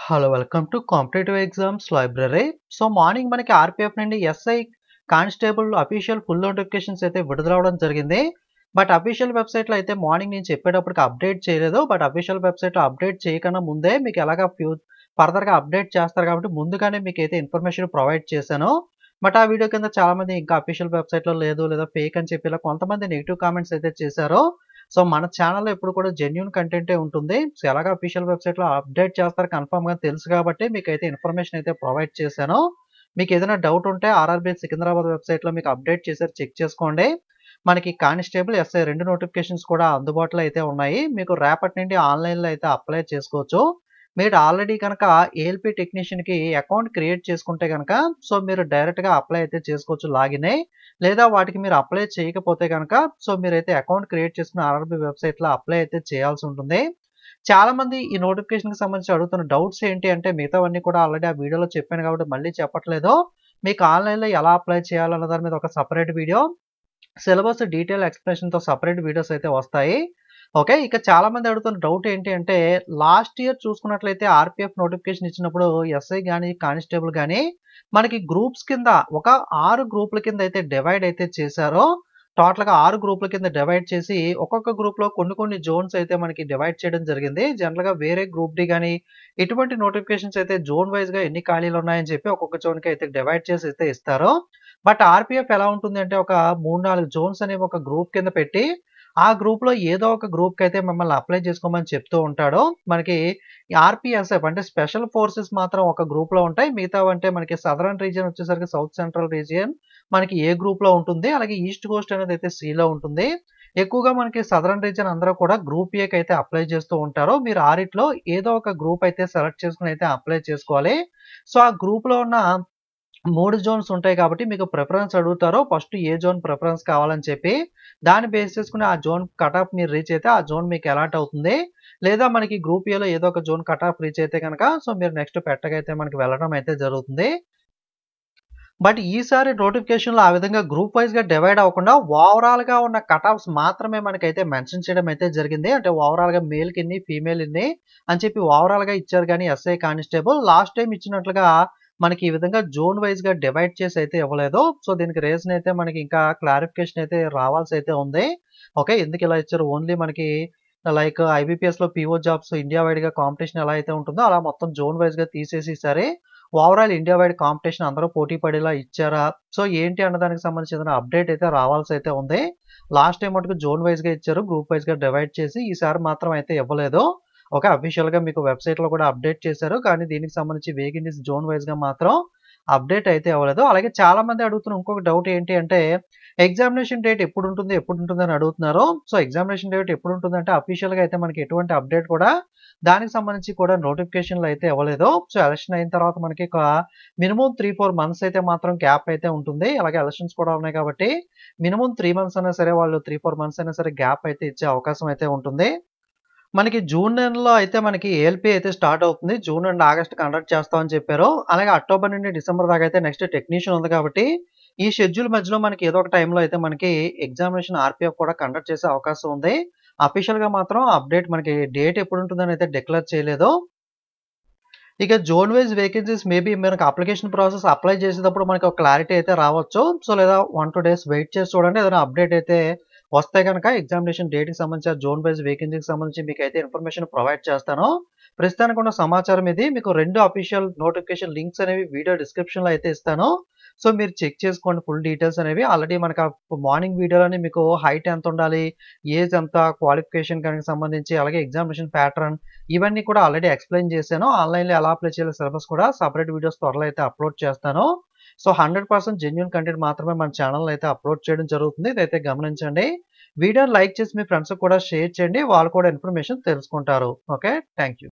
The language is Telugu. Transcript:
Hello welcome to competitive exams library. So morning మనకి ఆర్పిఎఫ్ నుండి SI constable official full notifications అయితే విడుదలవడం జరిగింది. బట్ అఫీషియల్ వెబ్సైట్లో అయితే మార్నింగ్ నేను చెప్పేటప్పటికి అప్డేట్ చేయలేదు. బట్ అఫీషియల్ వెబ్సైట్లో అప్డేట్ చేయకన్నా ముందే మీకు ఎలాగా ఫర్దర్గా అప్డేట్ చేస్తారు కాబట్టి ముందుగానే మీకు అయితే ఇన్ఫర్మేషన్ ప్రొవైడ్ చేశాను. బట్ ఆ వీడియో కింద చాలామంది ఇంకా అఫీషియల్ వెబ్సైట్లో లేదు లేదా ఫేక్ అని చెప్పి ఇలా కొంతమంది నెగిటివ్ కామెంట్స్ అయితే చేశారు. సో మన ఛానల్లో ఎప్పుడు కూడా జెన్యూన్ కంటెంటే ఉంటుంది. సో ఎలాగో అఫీషియల్ వెబ్సైట్లో అప్డేట్ చేస్తారు కన్ఫర్మ్గా తెలుసు కాబట్టి మీకైతే ఇన్ఫర్మేషన్ అయితే ప్రొవైడ్ చేశాను. మీకు ఏదైనా డౌట్ ఉంటే ఆర్ఆర్బీ సికింద్రాబాద్ వెబ్సైట్లో మీకు అప్డేట్ చేశారు, చెక్ చేసుకోండి. మనకి కానిస్టేబుల్ ఎస్ఐ 2 నోటిఫికేషన్స్ కూడా అందుబాటులో అయితే ఉన్నాయి. మీకు రేపటి నుండి ఆన్లైన్లో అయితే అప్లై చేసుకోవచ్చు. మీరు ఆల్రెడీ కనుక ఏఎల్పీ టెక్నీషియన్కి అకౌంట్ క్రియేట్ చేసుకుంటే కనుక సో మీరు డైరెక్ట్గా అప్లై అయితే చేసుకోవచ్చు లాగిన్ అయ్యి. లేదా వాటికి మీరు అప్లై చేయకపోతే కనుక సో మీరైతే అకౌంట్ క్రియేట్ చేసుకుని ఆర్ఆర్బీ వెబ్సైట్లో అప్లై అయితే చేయాల్సి ఉంటుంది. చాలా మంది ఈ నోటిఫికేషన్కి సంబంధించి అడుగుతున్న డౌట్స్ ఏంటి అంటే మిగతావన్నీ కూడా ఆల్రెడీ ఆ వీడియోలో చెప్పాను కాబట్టి మళ్ళీ చెప్పట్లేదు. మీకు ఆన్లైన్లో ఎలా అప్లై చేయాలన్న దాని మీద ఒక సపరేట్ వీడియో, సిలబస్ డీటెయిల్ ఎక్స్ప్లెనేషన్తో సపరేట్ వీడియోస్ అయితే వస్తాయి. ఓకే, ఇక చాలా మంది అడుగుతున్న డౌట్ ఏంటి అంటే లాస్ట్ ఇయర్ చూసుకున్నట్లయితే ఆర్పిఎఫ్ నోటిఫికేషన్ ఇచ్చినప్పుడు ఎస్ఐ కానీ కానిస్టేబుల్ కానీ మనకి గ్రూప్స్ కింద ఒక 6 గ్రూపుల కింద అయితే డివైడ్ అయితే చేశారో. టోటల్గా 6 గ్రూపుల కింద డివైడ్ చేసి ఒక్కొక్క గ్రూప్లో కొన్ని జోన్స్ అయితే మనకి డివైడ్ చేయడం జరిగింది. జనరల్గా వేరే గ్రూప్ డి కానీ ఇటువంటి నోటిఫికేషన్స్ అయితే జోన్ వైజ్గా ఎన్ని ఖాళీలు ఉన్నాయని చెప్పి ఒక్కొక్క జోన్కి అయితే డివైడ్ చేసి అయితే ఇస్తారు. బట్ ఆర్పిఎఫ్ ఎలా ఉంటుంది అంటే ఒక 3-4 జోన్స్ అనేవి ఒక గ్రూప్ కింద పెట్టి ఆ గ్రూప్లో ఏదో ఒక గ్రూప్కి అయితే మిమ్మల్ని అప్లై చేసుకోమని చెప్తూ ఉంటాడు. మనకి ఆర్పిఎస్ఎఫ్ అంటే స్పెషల్ ఫోర్సెస్ మాత్రం ఒక గ్రూప్లో ఉంటాయి. మిగతా అంటే మనకి సదరన్ రీజియన్ వచ్చేసరికి సౌత్ సెంట్రల్ రీజియన్ మనకి ఏ గ్రూప్లో ఉంటుంది, అలాగే ఈస్ట్ కోస్ట్ అనేది అయితే సిలో ఉంటుంది. ఎక్కువగా మనకి సదరన్ రీజియన్ అందరూ కూడా గ్రూప్ ఏకి అయితే అప్లై చేస్తూ ఉంటారు. మీరు ఆరిట్లో ఏదో ఒక గ్రూప్ అయితే సెలెక్ట్ చేసుకుని అయితే అప్లై చేసుకోవాలి. సో ఆ గ్రూప్లో ఉన్న 3 జోన్స్ ఉంటాయి కాబట్టి మీకు ప్రిఫరెన్స్ అడుగుతారు. ఫస్ట్ ఏ జోన్ ప్రిఫరెన్స్ కావాలని చెప్పి దాన్ని బేస్ చేసుకుని ఆ జోన్ కట్ ఆఫ్ మీరు రీచ్ అయితే ఆ జోన్ మీకు అలాట్ అవుతుంది. లేదా మనకి గ్రూప్ ఏలో ఏదో ఒక జోన్ కట్ ఆఫ్ రీచ్ అయితే కనుక సో మీరు నెక్స్ట్ పెట్టకైతే మనకి వెళ్ళడం అయితే జరుగుతుంది. బట్ ఈసారి నోటిఫికేషన్లో ఆ విధంగా గ్రూప్ వైజ్గా డివైడ్ అవ్వకుండా ఓవరాల్గా ఉన్న కట్ ఆఫ్స్ మాత్రమే మనకైతే మెన్షన్ చేయడం అయితే జరిగింది. అంటే ఓవరాల్గా మేల్కి ఇన్ని, ఫీమేల్ ఇన్ని అని చెప్పి ఓవరాల్గా ఇచ్చారు. కానీ ఎస్ఐ కానిస్టేబుల్ లాస్ట్ టైం ఇచ్చినట్లుగా మనకి ఈ విధంగా జోన్ వైజ్గా డివైడ్ చేసి అయితే ఇవ్వలేదు. సో దీనికి రీజన్ అయితే మనకి ఇంకా క్లారిఫికేషన్ అయితే రావాల్సి అయితే ఉంది. ఓకే, ఎందుకు ఇలా ఇచ్చారు? ఓన్లీ మనకి లైక్ ఐబీపీఎస్లో పీఓ జాబ్స్ ఇండియా వైడ్గా కాంపిటీషన్ ఎలా అయితే ఉంటుందో అలా మొత్తం జోన్ వైజ్గా తీసేసి సరే ఓవరాల్ ఇండియా వైడ్ కాంపిటీషన్ అందరూ పోటీ పడేలా ఇచ్చారా? సో ఏంటి అన్నదానికి సంబంధించిన అప్డేట్ అయితే రావాల్సి అయితే ఉంది. లాస్ట్ టైం మటుకు జోన్ వైజ్గా ఇచ్చారు, గ్రూప్ వైజ్గా డివైడ్ చేసి. ఈసారి మాత్రం అయితే ఇవ్వలేదు. ఓకే, అఫీషియల్గా మీకు వెబ్సైట్లో కూడా అప్డేట్ చేశారు. కానీ దీనికి సంబంధించి వేకెన్సీస్ జోన్ వైజ్గా మాత్రం అప్డేట్ అయితే అవ్వలేదు. అలాగే చాలా మంది అడుగుతున్న ఇంకొక డౌట్ ఏంటి అంటే ఎగ్జామినేషన్ డేట్ ఎప్పుడు ఉంటుంది అని అడుగుతున్నారు. సో ఎగ్జామినేషన్ డేట్ ఎప్పుడు ఉంటుందంటే అఫీషియల్గా అయితే మనకి ఎటువంటి అప్డేట్ కూడా దానికి సంబంధించి కూడా నోటిఫికేషన్లు అయితే ఇవ్వలేదు. సో ఎలక్షన్ అయిన తర్వాత మనకి ఒక మినిమం 3-4 మంత్స్ అయితే మాత్రం గ్యాప్ అయితే ఉంటుంది. అలాగే ఎలక్షన్స్ కూడా ఉన్నాయి కాబట్టి మినిమం 3 మంత్స్ అయినా సరే వాళ్ళు 3-4 మంత్స్ అయినా సరే గ్యాప్ అయితే ఇచ్చే అవకాశం అయితే ఉంటుంది. మనకి జూన్ నెలలో అయితే మనకి ఏఎల్పీ అయితే స్టార్ట్ అవుతుంది. జూన్ అండ్ ఆగస్ట్ కండక్ట్ చేస్తామని చెప్పారు. అలాగే అక్టోబర్ నుండి డిసెంబర్ దాకా అయితే నెక్స్ట్ టెక్నీషియన్ ఉంది కాబట్టి ఈ షెడ్యూల్ మధ్యలో మనకి ఏదో ఒక టైంలో అయితే మనకి ఎగ్జామినేషన్ ఆర్పిఎఫ్ కూడా కండక్ట్ చేసే అవకాశం ఉంది. అఫీషియల్గా మాత్రం అప్డేట్ మనకి డేట్ ఎప్పుడు ఉంటుందని అయితే డిక్లేర్ చేయలేదు. ఇక జోన్ వైజ్ వేకెన్సీస్ మేబీ మనకి అప్లికేషన్ ప్రాసెస్ అప్లై చేసేటప్పుడు మనకి ఒక క్లారిటీ అయితే రావచ్చు. సో లేదా 1-2 డేస్ వెయిట్ చేసి చూడండి. ఏదైనా అప్డేట్ అయితే వస్తే కనుక ఎగ్జామినేషన్ డేట్కి సంబంధించి జోన్ వైజ్ వేకెన్సీకి సంబంధించి మీకు అయితే ఇన్ఫర్మేషన్ ప్రొవైడ్ చేస్తాను. ప్రస్తుతానికి ఉన్న సమాచారం ఇది. మీకు 2 అఫీషియల్ నోటిఫికేషన్ లింక్స్ అనేవి వీడియో డిస్క్రిప్షన్లో అయితే ఇస్తాను. సో మీరు చెక్ చేసుకోండి ఫుల్ డీటెయిల్స్ అనేవి. ఆల్రెడీ మనకు మార్నింగ్ వీడియోలోనే మీకు హైట్ ఎంత ఉండాలి, ఏజ్ ఎంత, క్వాలిఫికేషన్ కనుక సంబంధించి అలాగే ఎగ్జామినేషన్ ప్యాటర్న్ ఇవన్నీ కూడా ఆల్రెడీ ఎక్స్ప్లెయిన్ చేశాను. ఆన్లైన్లో ఎలా అప్లై చేయాలి సిలబస్ కూడా సపరేట్ వీడియోస్ త్వరలో అయితే అప్లోడ్ చేస్తాను. సో 100% జెన్యూన్ కంటెంట్ మాత్రమే మన ఛానల్లో అయితే అప్లోడ్ చేయడం జరుగుతుంది. ఇదైతే గమనించండి. వీడియోని లైక్ చేసి మీ ఫ్రెండ్స్కి కూడా షేర్ చేయండి. వాళ్ళు కూడా ఇన్ఫర్మేషన్ తెలుసుకుంటారు. Okay, thank you.